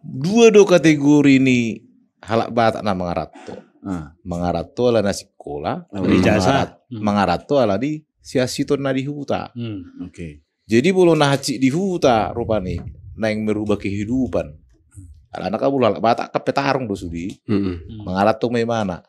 dua kategori ini halak batak na mangarato. Mangarato ala na sikola, mangarato ala di siasito na di huta. Oke. Jadi bulu nahaci di huta rupani na yang merubah kehidupan. Ala anak kamu halak batak kepetarung do sudi. Mangarato may mana.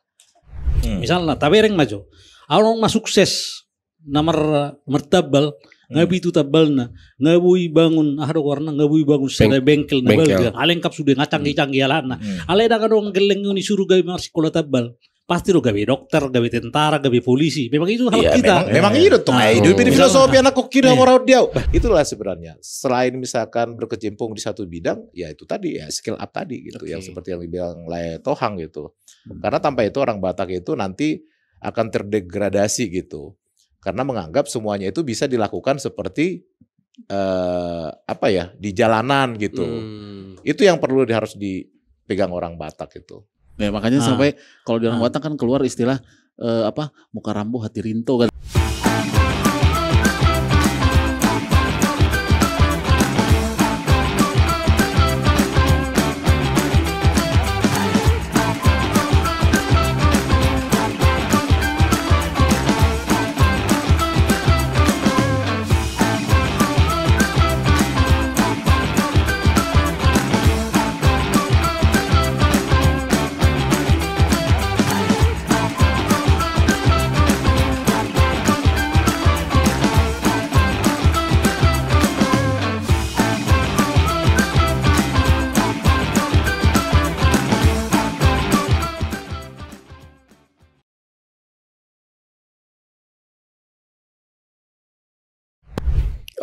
Misalnya tapi yang maju. Orang mah sukses nomor tabal. Ngabi itu tabalna, ngabui bangun warna ngabui bangun sada bengkel na balga. Alengkap sudah ngacang-canggih alana. Ale da kadang geleng ni suruh gawe sekolah tabal. Pasti lo gawe dokter, gawe tentara, gawe polisi. Memang itu hal kita. Memang itu tuh. Itu filosofi anak kok kira mau dia. Itulah sebenarnya. Selain misalkan berkecimpung di satu bidang, ya itu tadi ya skill up tadi gitu. Yang seperti yang dibilang Lai Tohang gitu. Karena tanpa itu orang Batak itu nanti akan terdegradasi gitu. Karena menganggap semuanya itu bisa dilakukan seperti di jalanan gitu. Itu yang perlu harus dipegang orang Batak itu. Ya, makanya sampai kalau di orang Batak kan keluar istilah muka rambu hati rinto kan.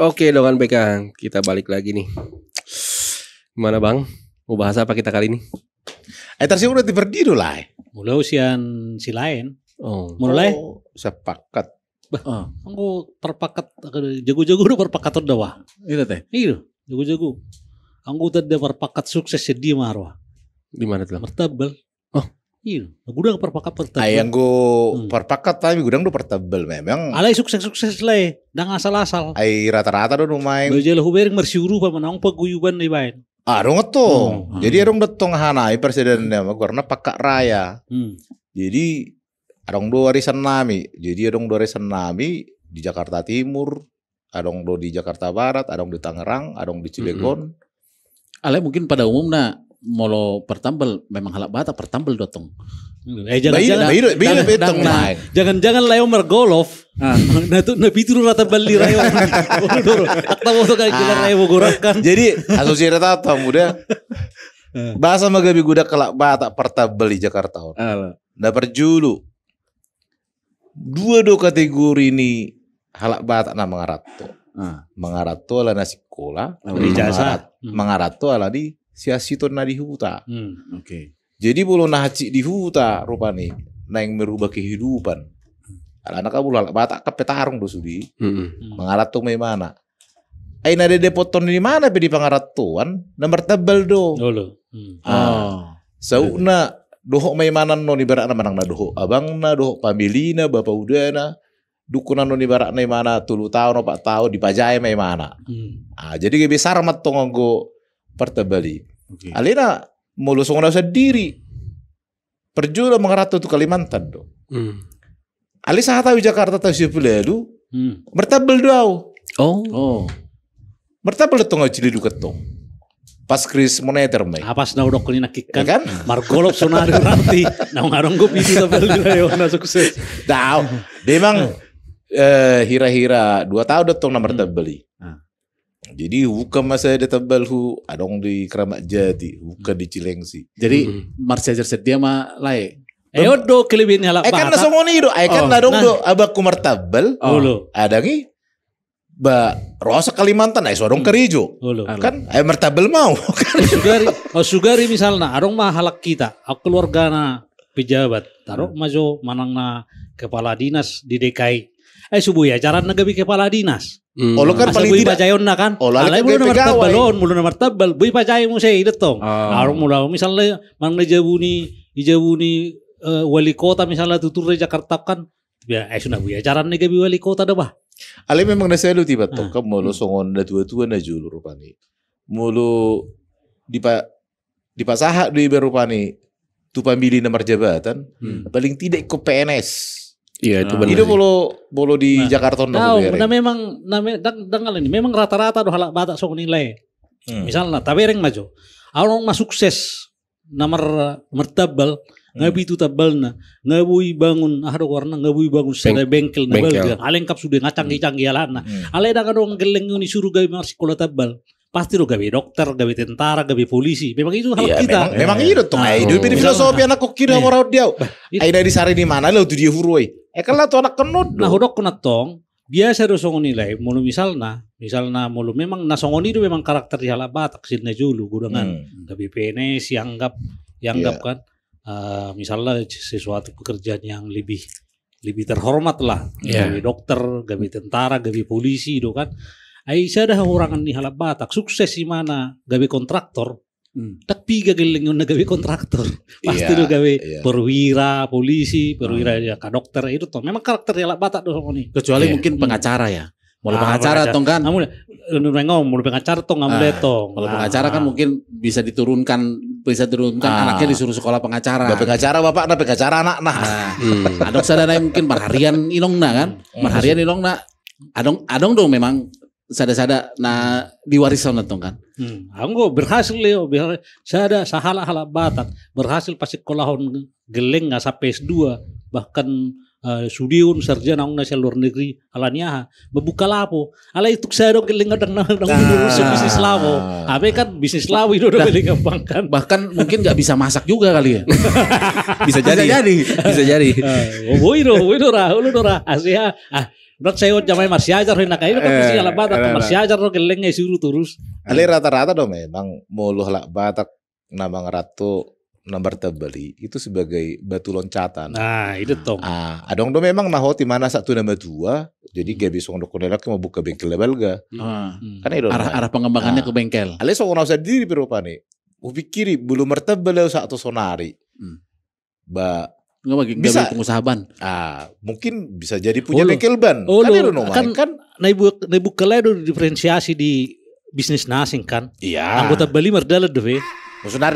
Oke Dongan Bekang, kita balik lagi nih. Gimana Bang? Mau bahas apa kita kali ini? Tersi udah diperdido lah. Mulai usian si lain. Mulai sepakat. Aku perpakat jago-jago udah perpakat udah wah. Iya teh. Iya, jago-jago. Aku tadi perpakat sukses di marwah. Di mana tuh? Martabel. Iya, gudang perpakat pertabel. Ayang gue perpakat tapi gudang tuh pertabel memang. Alai sukses le, dan asal-asal. Ay rata-rata tuh lumayan. Bajel hubering mersiuru pa manang paguyuban na ibain. Dong ngetong. Jadi adong datong hanai presidennya karena pakak raya. Jadi adong dua warisan nami. Jadi adong dua warisan nami di Jakarta Timur, adong do di Jakarta Barat, adong di Tangerang, adong di Cilegon. Alai mungkin pada umumnya molo pertambel memang halak Batak pertambel dotong. Jangan Leo mergolov. Nah itu nabi itu rata bali rayo. Akta foto kayak gila rayo gorakan. Jadi asosiasi rata muda. Bahasa magabi gudak halak Batak pertambel di Jakarta. Nah perjulu. Dua kategori ini halak Batak na mangarato. Mangarato ala na sikola. Mangarato ala di siasito na di huta. Oke. Jadi bulu nahaci di huta rupani na yang merubah kehidupan. Anak kamu halak Batak kepetarung do sudi. Mangarato may mana. Ay na depoton di mana di pangaratuan nomor tabel do. Sauna doho may mana no ni barak na manang na doho abang na doho pamilina bapak udana dukunan no ni barak na mana 3 tahun 4 tahun dipajai may mana. Jadi besar mat tong go pertabali. Alina mulusong na sa diri. Perjula mangarato tu Kalimantan do. Ali sa tahu Jakarta tahu Sipulelu. Mertabel do. Mertabel tong cili du ketong. Pas kris moneter may. Apas na udok ni nakikkan. Kan? Margolop sonari ranti. Na ngarong go piti tabel dirayo na sukses. Daw. Demang hira-hira 2 tahun datong na mertabeli. Jadi bukan masa ada tabel adong di Keramat Jati, bukan di Cilengsi. Jadi Marsiajar sedia mah lae. Do kelebihan halak Batak. Kan nasongoni do, kan nadong do abaku martabel. Ada ngi ba rosa Kalimantan sodong kerijo. Kan martabel mau. Sugari misalnya adong mah halak kita, keluarga na pejabat, taruh majo manang na kepala dinas di DKI. Subuh ya cara nagabi kepala dinas. Lo kan paling tidak pacayon na kan. Alay mulu nomor tabel, boy pacayon mo siya idetong. Arong mula misalnya mang najabuni wali kota misalnya tutur Jakarta kan. Ya sudah bu ya cara nagabi wali kota dah bah. Alay memang naselu tiba to kam mulu songon na tua-tua na julu rupani. Mulu di di pasaha di berupani tu pamili nomor jabatan paling tidak ke PNS. Iya itu benar. Itu bolo di Jakarta Tahu, nah memang ini memang rata-rata do halak batak sok nilai. Misalnya tapi reng maju. Orang mah sukses nomor tabal ngabi itu tabalna ngabui bangun warna ngabui bangun sada bengkel na balga alengkap sudah ngacang-canggih alana ale da kadong geleng ni suruh gawe sekolah tabal pasti lo gawe dokter gawe tentara gawe polisi memang itu hal kita memang itu tuh itu filosofi anak kok kira mau dia ai dari sari di mana lo tuh dia hurui kan lah tuh anak kenut nah hodok kena tong biasa do songo nilai mulu misalna mulu memang nasongoni itu memang karakter di halak batak sidna julu gudangan gawe PNS yanggap kan misalnya sesuatu pekerjaan yang lebih terhormat lah, gawe dokter, gawe tentara, gawe polisi, itu kan. Aisyah dah orang di halap batak sukses di mana gawe kontraktor, tapi gagal na gawe kontraktor, pasti do gawe perwira polisi, perwira ya ka dokter itu tuh. Memang karakter halap batak do ini. Kecuali mungkin pengacara ya. Mau pengacara tong kan? Mau pengacara tong tong. Kalau pengacara kan mungkin bisa diturunkan anaknya disuruh sekolah pengacara. Pengacara bapak na pengacara anak nah. Adong sadana mungkin marharian ilongna kan? Marharian ilongna. Adong dong memang sada na diwarisan tong kan. Anggo berhasil leo sada sahala batak berhasil pas sekolahon geleng sampai S2 bahkan Sudiun sarjana ung nasa luar negeri alanya membuka lapo ala itu saya dong keling ngadang bisnis lapo apa kan bisnis lapo itu udah beli gampang kan bahkan mungkin nggak bisa masak juga kali ya bisa jadi itu ora Asia Dok saya jamai masih ajar hendak itu kan mesti ala batak masih ajar dong keling suruh terus ale rata-rata dong memang muluh halak batak nabang ratu nomor terbeli itu sebagai batu loncatan. Nah itu toh. Adong do memang naho di mana satu nama dua, jadi gak bisa untuk konelak mau buka bengkel belga. Kan itu arah pengembangannya ke bengkel. Ale so ono sendiri berupa nih. Pikiri belum mertebel satu sonari. Nggak bisa pengusaha ban. Mungkin bisa jadi punya bengkel ban. Kan naibu kela itu diferensiasi di bisnis nasing kan. Iya. Anggota beli merdala deh. Maksudnya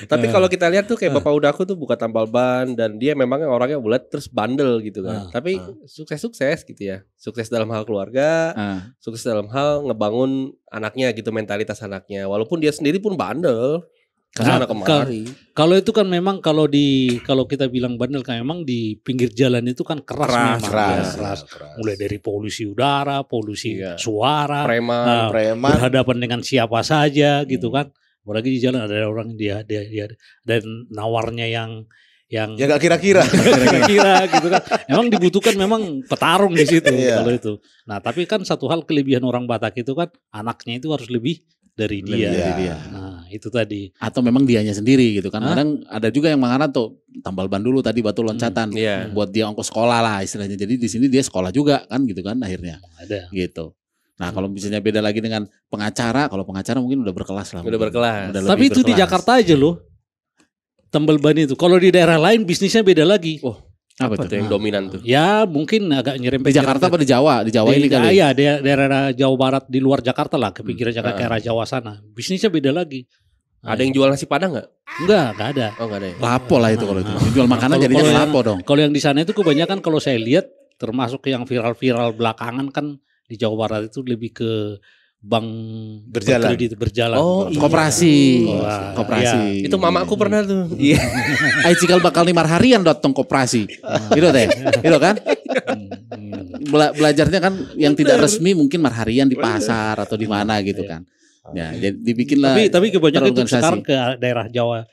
Tapi kalau kita lihat tuh kayak bapak udaku tuh buka tambal ban dan dia memang orangnya bulat terus bandel gitu kan. Tapi sukses gitu ya. Sukses dalam hal keluarga, sukses dalam hal ngebangun anaknya gitu, mentalitas anaknya. Walaupun dia sendiri pun bandel. Karena kemari. Kalau itu kan memang kalau kita bilang bandel kan memang di pinggir jalan itu kan keras. Mulai dari polusi udara, polusi suara, preman, berhadapan dengan siapa saja gitu kan. Apalagi di jalan ada orang dia dan nawarnya yang gak kira-kira gitu kan. Memang dibutuhkan memang petarung di situ kalau itu. Nah, tapi kan satu hal kelebihan orang Batak itu kan anaknya itu harus lebih dari dia. Nah, itu tadi. Atau memang dianya sendiri gitu kan. Kadang ada juga yang mengarah tuh tambal ban dulu tadi batu loncatan buat dia ongkos sekolah lah istilahnya. Jadi di sini dia sekolah juga kan gitu kan akhirnya. Ada. Gitu. Nah, kalau misalnya beda lagi dengan pengacara, kalau pengacara mungkin udah berkelas lah. Udah berkelas. Tapi itu di Jakarta aja loh. Tambal ban itu. Kalau di daerah lain bisnisnya beda lagi. Apa tuh yang dominan tuh? Ya mungkin agak nyerempet. Di Jakarta apa di Jawa? Di Jawa ini kali. Iya, daerah Jawa Barat di luar Jakarta lah, ke pinggiran Jakarta ke arah Jawa sana. Bisnisnya beda lagi. Ada yang jual nasi padang nggak? Enggak ada. Oh nggak ada. Lapo lah itu kalau itu. Jual makanan jadinya lapo dong. Kalau yang di sana itu kebanyakan kalau saya lihat termasuk yang viral-viral belakangan kan di Jawa Barat itu lebih ke bank kredit berjalan. Koperasi. Koperasi. Itu mamaku pernah tuh. Iya. Ai cikal bakal 5 harian datang koperasi. Gitu teh. Gitu kan? Belajarnya kan yang tidak resmi mungkin marharian di pasar atau di mana gitu kan. Ya, jadi dibikinlah. Tapi kebanyakan itu sekarang ke daerah Jawa,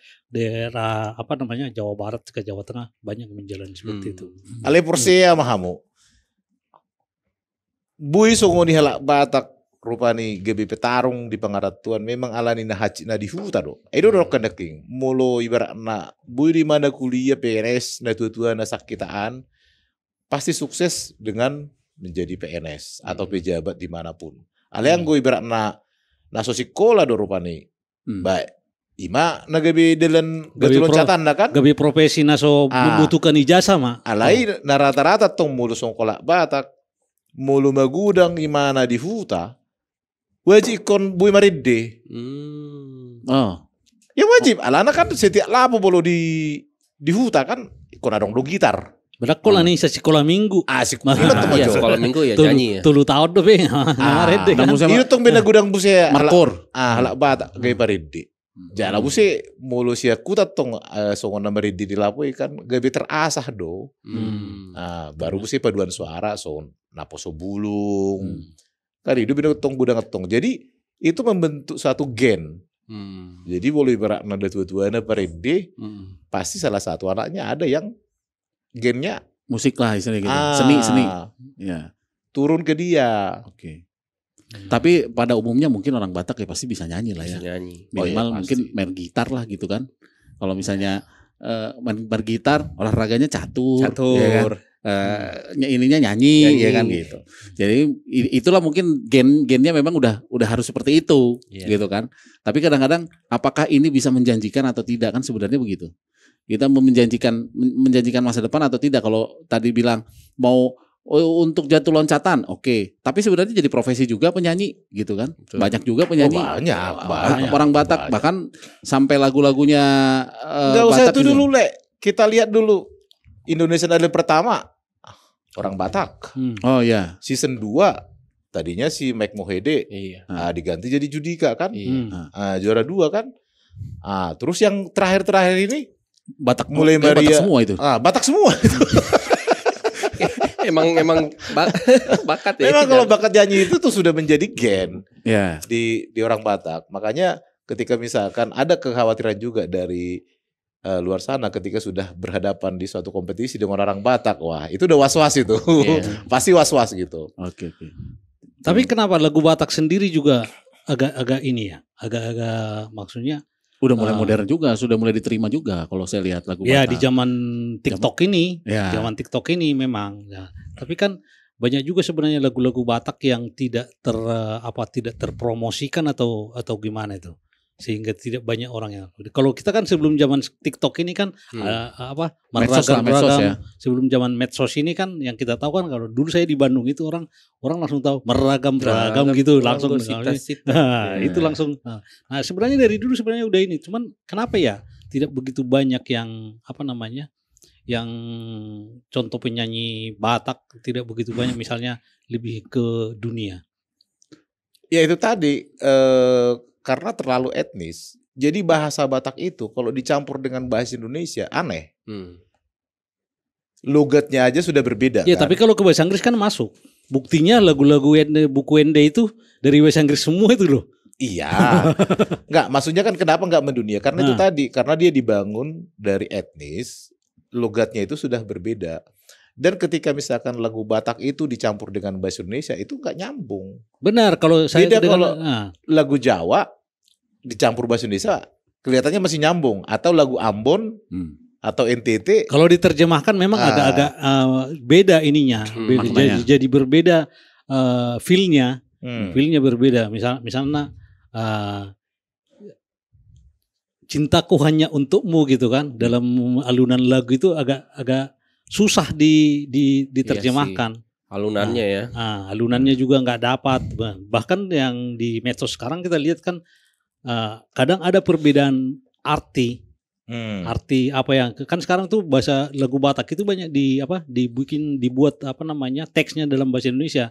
Jawa Barat ke Jawa Tengah banyak yang menjalani seperti itu. Ale Porsia mahamu. Bui songo ni halak Batak rupani gebi petarung di pengaratuan memang alani na haji na di huta do. Itu do kendeking. Mulu ibarat na bui di mana kuliah PNS na tua-tua na sakitaan pasti sukses dengan menjadi PNS atau pejabat dimanapun. Ale yang gue ibarat na sosikola do rupani. Baik. Ima na gebi delan gatu loncatan na kan? Gebi profesi na so membutuhkan ijazah mah. Alai na rata-rata tong mulu songkolak Batak mulu magudang imana di huta. wajib ikon bui maride. Oh. Ya wajib, alana kan setiap lapo bolo di huta kan ikon adong do gitar. Berako lah nih sekolah minggu. Asik Iya, sekolah minggu ya nyanyi ya. Tulu tahun tuh be. Maride kan. Itu tong bena gudang buse Markor. Halak Batak gay paride. Jala buse mulu sia kutat tong songon maride di lapo kan gabe terasah do. Baru buse paduan suara son napo so bulung. Kan itu bina tong gudang tong. Jadi itu membentuk suatu gen. Jadi boleh ibarat nada tua-tuanya paride, pasti salah satu anaknya ada yang gennya musik lah istilahnya gitu. Seni. Ya. Turun ke dia. Oke. Tapi pada umumnya mungkin orang Batak ya pasti bisa nyanyi lah ya. Bisa nyanyi. Minimal mungkin main gitar lah gitu kan. Kalau misalnya main bergitar, olahraganya catur. Ya kan? Ininya nyanyi ya kan gitu. Jadi itulah mungkin gennya memang udah harus seperti itu gitu kan. Tapi kadang-kadang apakah ini bisa menjanjikan atau tidak kan sebenarnya begitu. Kita menjanjikan masa depan atau tidak. Kalau tadi bilang mau untuk jatuh loncatan, oke. Tapi sebenarnya jadi profesi juga penyanyi gitu kan. Betul. Banyak juga penyanyi. Banyak. Orang Batak bahkan sampai lagu-lagunya Gak usah Batak itu dulu kita lihat dulu Indonesian Idol pertama orang Batak. Oh ya. Season 2 tadinya si Mike Mohede diganti jadi Judika kan. Juara 2 kan. Terus yang terakhir ini Batak mulai Maria Batak semua itu. Batak semua itu. emang bakat ya. Memang kalau bakat nyanyi itu tuh sudah menjadi gen di orang Batak. Makanya ketika misalkan ada kekhawatiran juga dari luar sana ketika sudah berhadapan di suatu kompetisi dengan orang Batak, wah itu udah was-was itu. Pasti was-was gitu. Oke. Tapi kenapa lagu Batak sendiri juga agak ini ya, agak maksudnya udah mulai modern juga, sudah mulai diterima juga kalau saya lihat lagu Batak. Ya di zaman TikTok ini, TikTok ini memang. Ya. Tapi kan banyak juga sebenarnya lagu-lagu Batak yang tidak terpromosikan atau gimana itu, sehingga tidak banyak orang yang. Kalau kita kan sebelum zaman TikTok ini kan meragam. Ya. Sebelum zaman medsos ini kan yang kita tahu kan kalau dulu saya di Bandung itu orang langsung tahu meragam gitu langsung. Itu langsung. Nah sebenarnya dari dulu sebenarnya udah ini. Cuman kenapa ya tidak begitu banyak yang yang contoh penyanyi Batak tidak begitu banyak misalnya lebih ke dunia. Ya itu tadi. Karena terlalu etnis, jadi bahasa Batak itu kalau dicampur dengan bahasa Indonesia aneh. Logatnya aja sudah berbeda. Ya kan? tapi kalau ke bahasa Inggris kan masuk. Buktinya lagu-lagu buku Ende itu dari bahasa Inggris semua itu loh. Iya, nggak maksudnya kan kenapa nggak mendunia? Karena itu tadi, karena dia dibangun dari etnis, logatnya itu sudah berbeda. Dan ketika misalkan lagu Batak itu dicampur dengan bahasa Indonesia itu nggak nyambung. Benar, kalau saya kalau lagu Jawa dicampur bahasa Indonesia kelihatannya masih nyambung, atau lagu Ambon atau NTT kalau diterjemahkan memang agak-agak beda ininya, jadi berbeda feel-nya berbeda. Misalnya cintaku hanya untukmu gitu kan, dalam alunan lagu itu agak susah diterjemahkan. Alunannya ya. Alunannya juga nggak dapat. Bahkan yang di medsos sekarang kita lihat kan kadang ada perbedaan arti. Arti apa yang kan sekarang tuh bahasa lagu Batak itu banyak dibuat teksnya dalam bahasa Indonesia.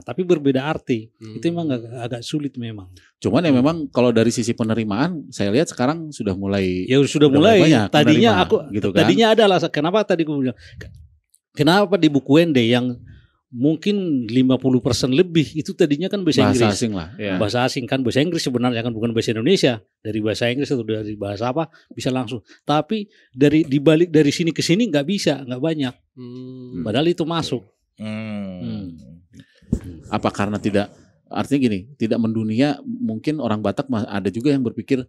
Tapi berbeda arti. Itu memang agak sulit memang. Cuman ya memang kalau dari sisi penerimaan saya lihat sekarang sudah mulai banyak tadinya gitu kan? Tadinya ada alasan kenapa tadi gue bilang kenapa di buku Ende yang mungkin 50% lebih itu tadinya kan bahasa Inggris. Asing lah. Ya. Bahasa asing kan, bahasa Inggris sebenarnya kan bukan bahasa Indonesia. Dari bahasa Inggris atau dari bahasa apa bisa langsung. Tapi dibalik dari sini ke sini nggak bisa, nggak banyak. Padahal itu masuk. Apa karena tidak, artinya gini, tidak mendunia, mungkin orang Batak ada juga yang berpikir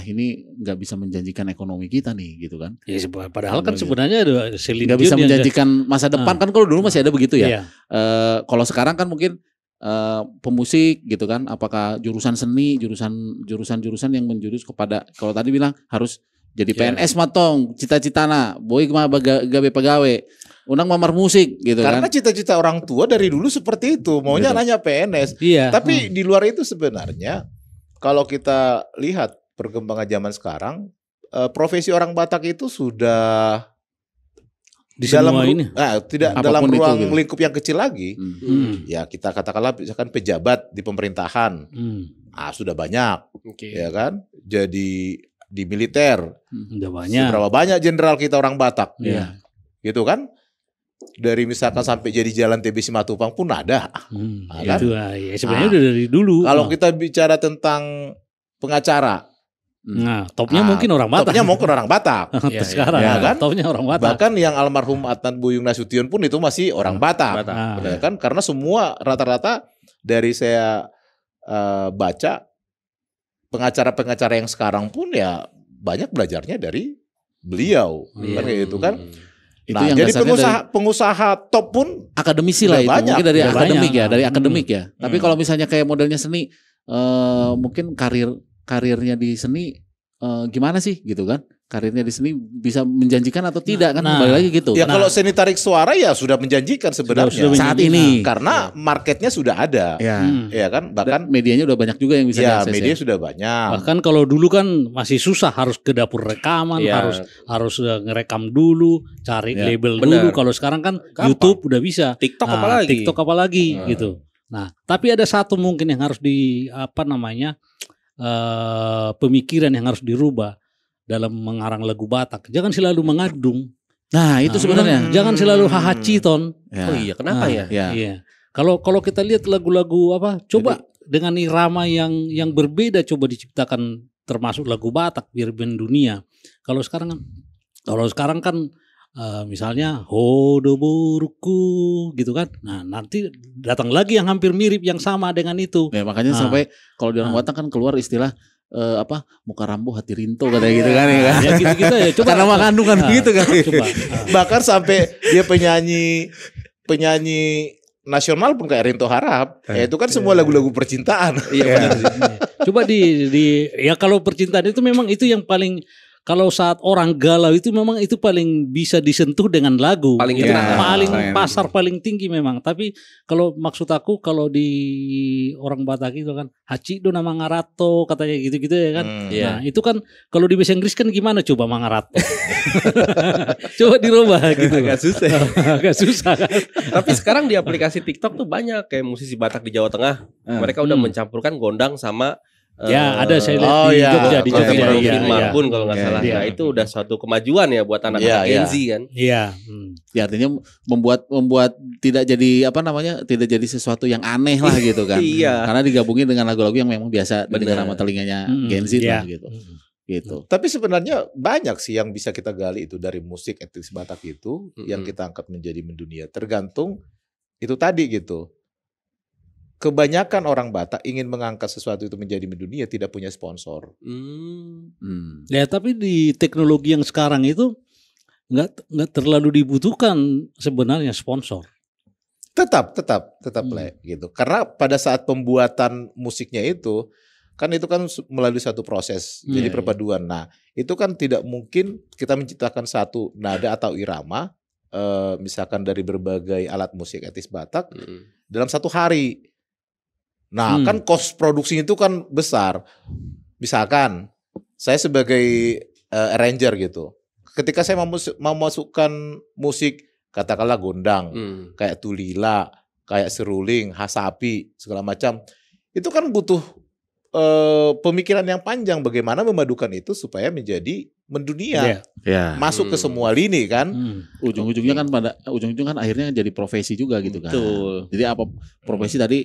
ini nggak bisa menjanjikan ekonomi kita nih gitu kan. Ya, padahal kan sebenarnya ada nggak bisa menjanjikan masa depan kan, kalau dulu masih ada begitu ya. Kalau sekarang kan mungkin pemusik gitu kan, apakah jurusan seni, jurusan yang menjurus kepada, kalau tadi bilang harus jadi PNS matong cita-citana boy mah gawe pegawai unang mamar musik gitu Karena kan. cita-cita orang tua dari dulu seperti itu, maunya Gitu. nanya PNS. Iya. Tapi di luar itu sebenarnya kalau kita lihat perkembangan zaman sekarang, profesi orang Batak itu sudah Di dalam semua ini. tidak Apapun dalam itu ruang gitu. lingkup yang kecil lagi. Ya kita katakanlah misalkan pejabat di pemerintahan, sudah banyak, ya kan? Jadi di militer, Udah banyak. berapa banyak jenderal kita orang Batak, Iya. gitu kan? Dari misalkan sampai jadi jalan TB Simatupang pun ada. Kan? Itu ya sebenarnya udah dari dulu. Kalau kita bicara tentang pengacara, Nah, topnya mungkin orang Batak. topnya mungkin orang Batak. Sekarang ya kan? topnya orang Batak. Bahkan yang almarhum Adnan Buyung Nasution pun itu masih orang Batak. Ya kan? Karena semua rata-rata dari saya baca pengacara-pengacara yang sekarang pun ya banyak belajarnya dari beliau. Kan kayak gitu kan. Itu Nah, yang jadi dasarnya pengusaha top pun akademisi udah lah itu banyak, mungkin dari udah akademik banyak. ya dari akademik ya. Tapi kalau misalnya kayak modelnya seni mungkin karirnya di seni gimana sih gitu kan? Karirnya di seni bisa menjanjikan atau tidak kan? Kembali lagi gitu. ya kalau seni tarik suara ya sudah menjanjikan sebenarnya Sudah saat ini karena marketnya sudah ada. ya. Ya kan? Bahkan Medianya udah banyak juga yang bisa ya diakses media ya. sudah banyak. Bahkan kalau dulu kan masih susah harus ke dapur rekaman, harus ngerekam dulu, cari label dulu. Kalau sekarang kan YouTube udah bisa. TikTok apalagi gitu. Nah, tapi ada satu mungkin yang harus pemikiran yang harus dirubah dalam mengarang lagu Batak. Jangan selalu mengadung. Nah, itu sebenarnya. Jangan selalu hahaciton. Ya. Oh iya, kenapa ya? Ya. Iya. Kalau kita lihat lagu-lagu coba dengan irama yang berbeda coba diciptakan termasuk lagu Batak biar mendunia. Kalau sekarang kan misalnya hodo buruku gitu kan. Nah, nanti datang lagi yang hampir mirip yang sama dengan itu. Ya, makanya sampai kalau di orang Batak kan keluar istilah muka rambo hati rinto katanya gitu kan ya kan. Ya gitu-gitu ya. Coba Karena mengandung kan gitu kan. Coba. Bahkan sampai dia penyanyi nasional pun kayak Rinto Harap. Ya itu kan semua lagu-lagu percintaan. Iya. Coba ya kalau percintaan itu memang itu yang paling. Kalau saat orang galau itu memang itu paling bisa disentuh dengan lagu. Paling itu kena. pasar paling tinggi memang. Tapi kalau maksud aku kalau di orang Batak itu kan haci do nama ngarato katanya gitu-gitu ya kan. Nah, itu kan kalau di bahasa Inggris kan gimana coba mangarato. Coba dirubah gitu. Agak susah kan. Tapi sekarang di aplikasi TikTok tuh banyak kayak musisi Batak di Jawa Tengah. Mereka udah mencampurkan gondang sama ya ada saya lihat di Jogja Mungkin Marbun kalau nggak salah. Nah itu udah suatu kemajuan ya buat anak-anak Gen Z kan. Iya. Ya artinya membuat tidak jadi tidak jadi sesuatu yang aneh lah gitu kan. Iya. Karena digabungin dengan lagu-lagu yang memang biasa didengar sama telinganya Gen Z lah gitu. Gitu. Tapi sebenarnya banyak sih yang bisa kita gali itu dari musik etnis Batak itu yang kita angkat menjadi mendunia. Tergantung itu tadi gitu. Kebanyakan orang Batak ingin mengangkat sesuatu itu menjadi mendunia tidak punya sponsor. Ya tapi di teknologi yang sekarang itu nggak terlalu dibutuhkan sebenarnya sponsor. Tetap gitu. Karena pada saat pembuatan musiknya itu kan melalui satu proses. Jadi perpaduan. Nah, itu kan tidak mungkin kita menciptakan satu nada atau irama misalkan dari berbagai alat musik etnis Batak dalam satu hari. Nah, kan cost produksinya itu kan besar. Misalkan saya sebagai arranger gitu. Ketika saya mau masukkan musik katakanlah gondang, kayak tulila, kayak seruling, hasapi, segala macam. Itu kan butuh pemikiran yang panjang bagaimana memadukan itu supaya menjadi mendunia. Masuk ke semua lini kan. Ujung-ujungnya kan akhirnya jadi profesi juga gitu kan. Betul. Jadi apa profesi tadi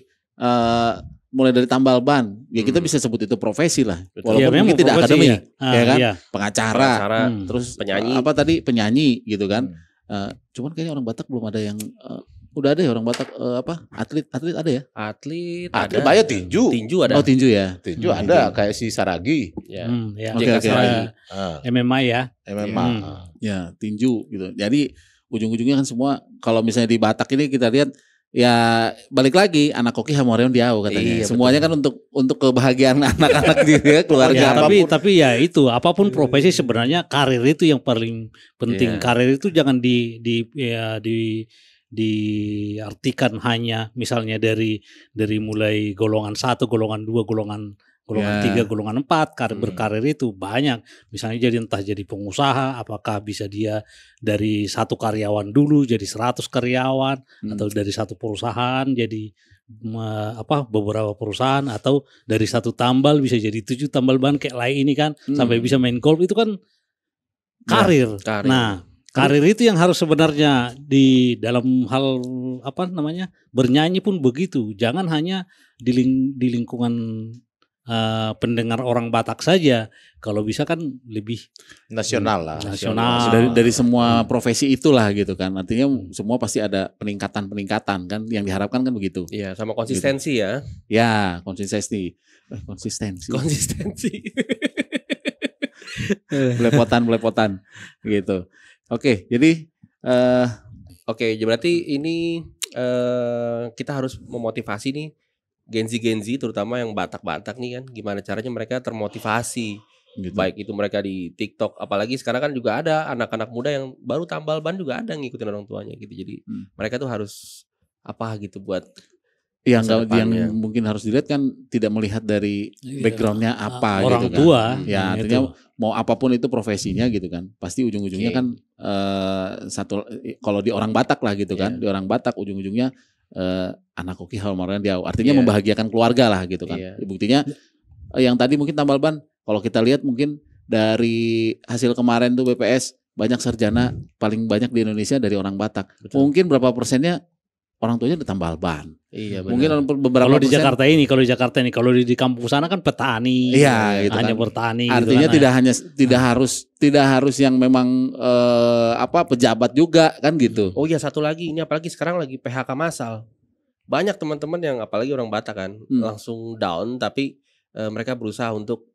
mulai dari tambal ban, ya kita bisa sebut itu profesi lah. Walaupun mungkin tidak akademik, ya kan? Pengacara, terus penyanyi gitu kan. Cuman kayaknya orang Batak belum ada yang udah ada ya orang Batak atlet ada ya? Atlet banyak tinju ada. Oh tinju ya. Tinju ada kayak si Saragi. Saragi. MMA ya. MMA. Ya tinju gitu. Jadi ujung-ujungnya kan semua kalau misalnya di Batak ini kita lihat ya balik lagi anak koki hamoreon diau katanya. Iya, semuanya betul. kan untuk kebahagiaan anak-anak gitu ya, keluarga. Ya, tapi ya itu apapun profesi sebenarnya karir itu yang paling penting. Karir itu jangan diartikan hanya misalnya dari mulai golongan 1, golongan 2, golongan 3, golongan 4, berkarir itu banyak. Misalnya entah jadi pengusaha, apakah bisa dia dari 1 karyawan dulu jadi 100 karyawan, atau dari 1 perusahaan jadi beberapa perusahaan, atau dari 1 tambal bisa jadi 7 tambal ban kayak Lai ini kan, sampai bisa main golf, itu kan karir. Nah, karir itu yang harus sebenarnya di dalam hal bernyanyi pun begitu. Jangan hanya di lingkungan pendengar orang Batak saja, kalau bisa kan lebih nasional lah. Dari semua profesi itulah gitu kan. Artinya semua pasti ada peningkatan kan, yang diharapkan kan begitu. Iya, sama konsistensi gitu. Ya, konsistensi. Belepotan gitu. Oke, jadi berarti ini kita harus memotivasi nih Gen Z terutama yang Batak nih kan, gimana caranya mereka termotivasi, gitu. Baik itu mereka di TikTok, apalagi sekarang kan juga ada anak-anak muda yang baru tambal ban juga ada ngikutin orang tuanya gitu. Jadi mereka tuh harus apa gitu buat yang mungkin harus dilihat kan, tidak melihat dari backgroundnya apa orang gitu kan. Tua. Ya artinya mau apapun itu profesinya gitu kan, pasti ujung-ujungnya kan kalau di orang Batak lah gitu kan, di orang Batak ujung-ujungnya anak koki hamoreon diau, artinya membahagiakan keluarga lah gitu kan. Buktinya yang tadi mungkin tambal ban, kalau kita lihat mungkin dari hasil kemarin tuh BPS, banyak sarjana paling banyak di Indonesia dari orang Batak. Betul. Mungkin berapa persennya orang tuanya udah tambal ban. Iya, mungkin beberapa kalau di Jakarta ini, kalau di kampung sana kan petani. Iya, gitu hanya kan. bertani. Artinya gitu kan, tidak harus yang memang pejabat juga kan gitu. Oh iya, satu lagi, ini apalagi sekarang lagi PHK massal. Banyak teman-teman yang apalagi orang Batak kan langsung down, tapi mereka berusaha untuk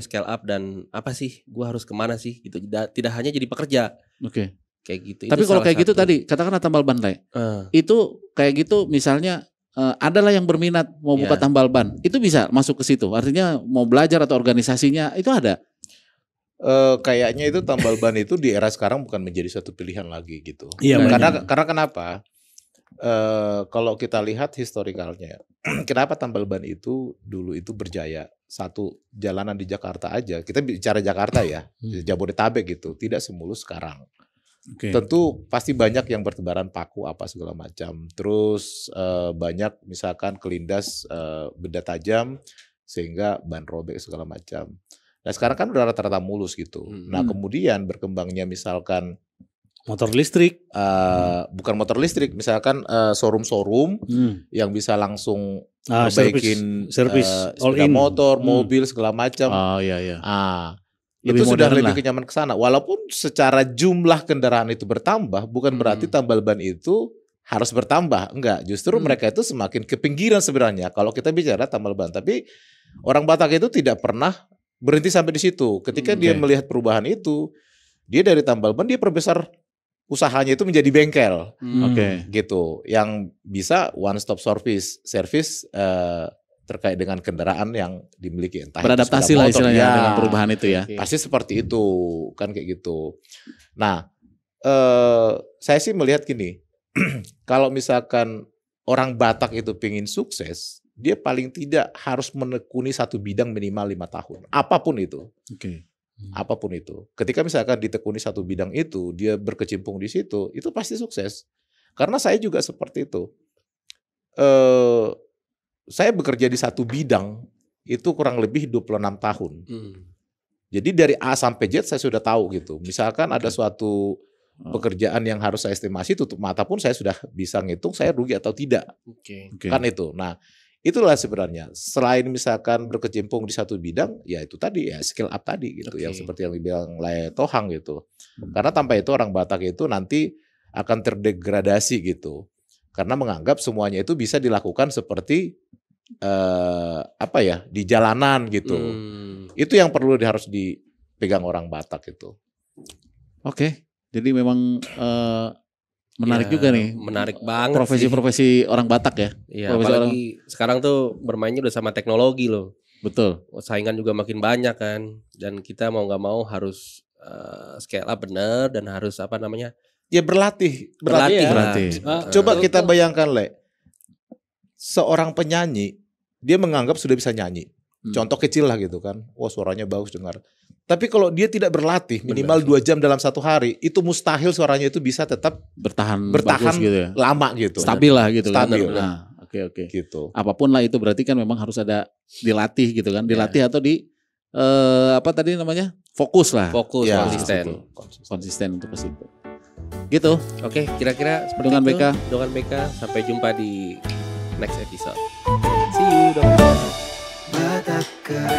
scale up dan gua harus kemana sih gitu. Tidak hanya jadi pekerja. Oke. Kayak gitu. Tapi kalau kayak gitu tadi katakanlah tambal ban itu kayak gitu misalnya adalah yang berminat mau buka tambal ban, itu bisa masuk ke situ. Artinya mau belajar atau organisasinya itu ada. Kayaknya itu tambal ban itu di era sekarang bukan menjadi satu pilihan lagi gitu. Iya, karena kenapa? Kalau kita lihat historikalnya, kenapa tambal ban itu dulu itu berjaya? Satu, jalanan di Jakarta aja, kita bicara Jakarta ya, Jabodetabek gitu, tidak semulus sekarang. Okay. Tentu pasti banyak yang bertebaran paku apa segala macam. Terus banyak misalkan kelindas benda tajam sehingga ban robek segala macam. Nah sekarang kan udah rata-rata mulus gitu. Nah kemudian berkembangnya misalkan motor listrik, bukan motor listrik, misalkan showroom yang bisa langsung perbaikin sepeda motor, mobil segala macam. Oh iya. Itu sudah lebih kenyaman ke sana. Walaupun secara jumlah kendaraan itu bertambah, bukan berarti tambal ban itu harus bertambah. Enggak, justru mereka itu semakin ke pinggiran sebenarnya kalau kita bicara tambal ban. Tapi orang Batak itu tidak pernah berhenti sampai di situ. Ketika dia melihat perubahan itu, dia dari tambal ban dia perbesar usahanya itu menjadi bengkel. Gitu. Yang bisa one stop service terkait dengan kendaraan yang dimiliki, entah beradaptasi lah istilahnya dengan perubahan itu ya. Pasti seperti itu kan kayak gitu. Nah, saya sih melihat gini, kalau misalkan orang Batak itu pengen sukses, dia paling tidak harus menekuni satu bidang minimal 5 tahun, apapun itu. Apapun itu. Ketika misalkan ditekuni satu bidang itu, dia berkecimpung di situ, itu pasti sukses. Karena saya juga seperti itu. Saya bekerja di satu bidang itu kurang lebih 26 tahun. Jadi dari A sampai Z saya sudah tahu gitu. Misalkan ada suatu pekerjaan yang harus saya estimasi, tutup mata pun saya sudah bisa ngitung saya rugi atau tidak. Kan itu. Nah, itulah sebenarnya. Selain misalkan berkecimpung di satu bidang, ya itu tadi ya skill up tadi gitu. Yang seperti yang dibilang Lai Tohang gitu. Karena tanpa itu orang Batak itu nanti akan terdegradasi gitu. Karena menganggap semuanya itu bisa dilakukan seperti di jalanan gitu. Itu yang perlu harus dipegang orang Batak itu. Oke. Jadi memang Menarik juga nih. Menarik banget. Profesi-profesi orang Batak ya. Iya, apalagi sekarang tuh bermainnya udah sama teknologi loh. Betul. Saingan juga makin banyak kan. Dan kita mau nggak mau harus scale up bener dan harus apa namanya? Ya berlatih. Coba kita bayangkan, Le. Seorang penyanyi, dia menganggap sudah bisa nyanyi. Contoh kecil lah gitu kan. Wah, suaranya bagus dengar. Tapi kalau dia tidak berlatih minimal 2 jam dalam 1 hari, itu mustahil suaranya itu bisa tetap bertahan bagus gitu ya. Lama gitu. Stabil lah gitu. Stabil. Kan. Nah, oke. Gitu. Apapun lah itu berarti kan memang harus ada dilatih gitu kan. Dilatih atau di apa tadi namanya? Fokus lah. Fokus, konsisten untuk ke situ. Gitu. Oke, kira-kira seperti dengan itu. Dengan BK. Sampai jumpa di next episode. See you.